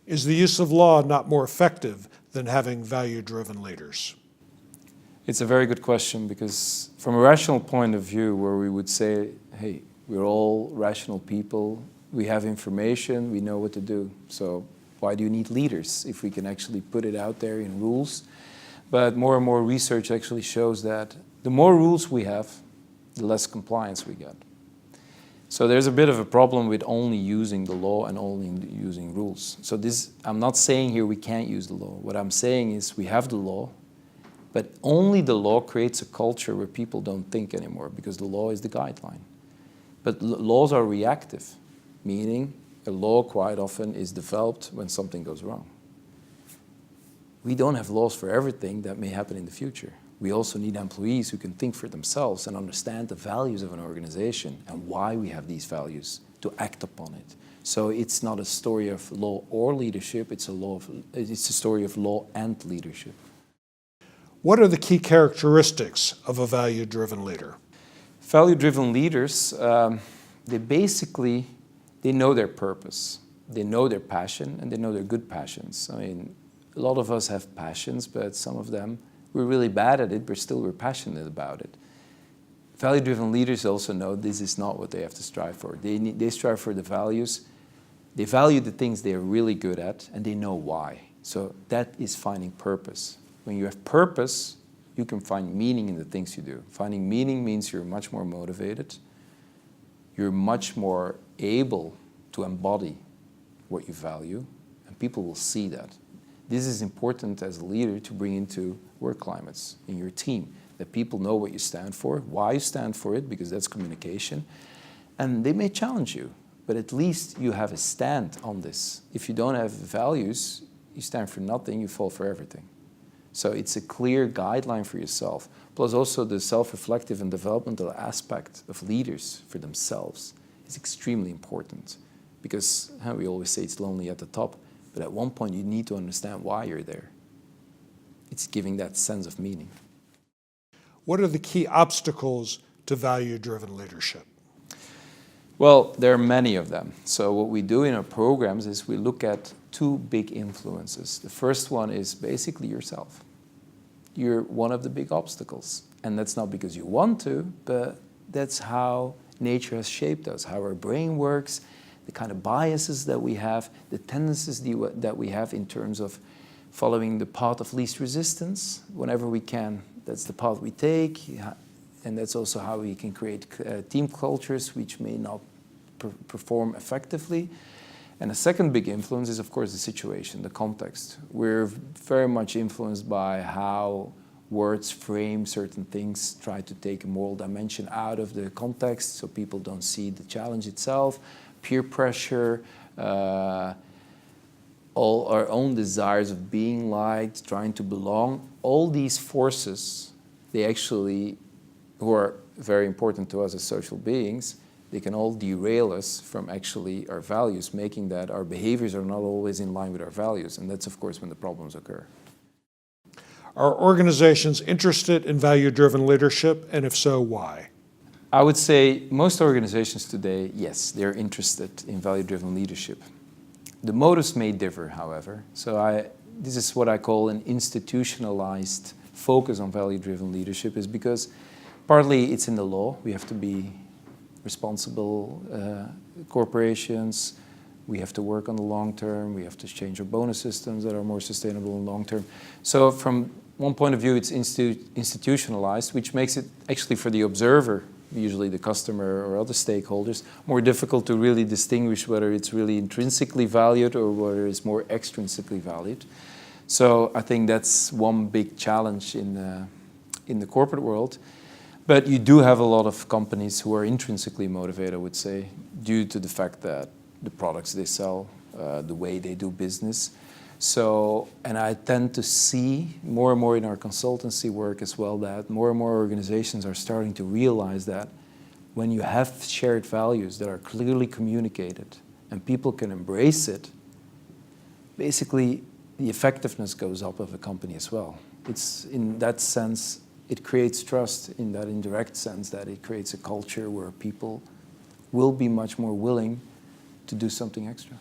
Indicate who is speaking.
Speaker 1: Is the use of law not more effective than having value-driven leaders?
Speaker 2: It's a very good question, because from a rational point of view, where we would say, hey, we're all rational people, we have information, we know what to do. So why do you need leaders if we can actually put it out there in rules? But more and more research actually shows that the more rules we have, the less compliance we get. So there's a bit of a problem with only using the law and only using rules. So this, I'm not saying here we can't use the law. What I'm saying is we have the law, but only the law creates a culture where people don't think anymore, because the law is the guideline. But laws are reactive, meaning a law quite often is developed when something goes wrong. We don't have laws for everything that may happen in the future. We also need employees who can think for themselves and understand the values of an organization and why we have these values, to act upon it. So it's not a story of law or leadership, it's a story of law and leadership.
Speaker 1: What are the key characteristics of a value-driven leader?
Speaker 2: Value-driven leaders, they know their purpose, they know their passion, and they know their good passions. I mean, a lot of us have passions, but some of them, we're really bad at it, but still we're passionate about it. Value-driven leaders also know this is not what they have to strive for. They strive for the values, they value the things they are really good at, and they know why. So that is finding purpose. When you have purpose, you can find meaning in the things you do. Finding meaning means you're much more motivated, you're much more able to embody what you value, and people will see that. This is important as a leader to bring into work climates in your team, that people know what you stand for, why you stand for it, because that's communication, and they may challenge you, but at least you have a stand on this. If you don't have values, you stand for nothing, you fall for everything. So it's a clear guideline for yourself, plus also the self-reflective and developmental aspect of leaders for themselves is extremely important, because we always say it's lonely at the top, but at one point you need to understand why you're there. It's giving that sense of meaning.
Speaker 1: What are the key obstacles to value-driven leadership?
Speaker 2: Well, there are many of them. So what we do in our programs is we look at two big influences. The first one is basically yourself. You're one of the big obstacles. And that's not because you want to, but that's how nature has shaped us, how our brain works, the kind of biases that we have, the tendencies that we have in terms of following the path of least resistance whenever we can. That's the path we take, and that's also how we can create team cultures which may not perform effectively. And the second big influence is, of course, the situation, the context. We're very much influenced by how words frame certain things, try to take a moral dimension out of the context so people don't see the challenge itself, peer pressure, all our own desires of being liked, trying to belong. All these forces, they actually, who are very important to us as social beings, they can all derail us from actually our values, making that our behaviors are not always in line with our values. And that's, of course, when the problems occur.
Speaker 1: Are organizations interested in value-driven leadership, and if so, why?
Speaker 2: I would say most organizations today, yes, they're interested in value-driven leadership. The motives may differ, however. So this is what I call an institutionalized focus on value-driven leadership, is because partly it's in the law. We have to be responsible corporations. We have to work on the long term. We have to change our bonus systems that are more sustainable in the long term. So from one point of view, it's institutionalized, which makes it actually for the observer, usually the customer or other stakeholders, more difficult to really distinguish whether it's really intrinsically valued or whether it's more extrinsically valued. So I think that's one big challenge in the corporate world. But you do have a lot of companies who are intrinsically motivated, I would say, due to the fact that the products they sell, the way they do business. So, and I tend to see more and more in our consultancy work as well that more and more organizations are starting to realize that when you have shared values that are clearly communicated and people can embrace it, basically the effectiveness goes up of a company as well. It's in that sense, it creates trust in that indirect sense that it creates a culture where people will be much more willing to do something extra.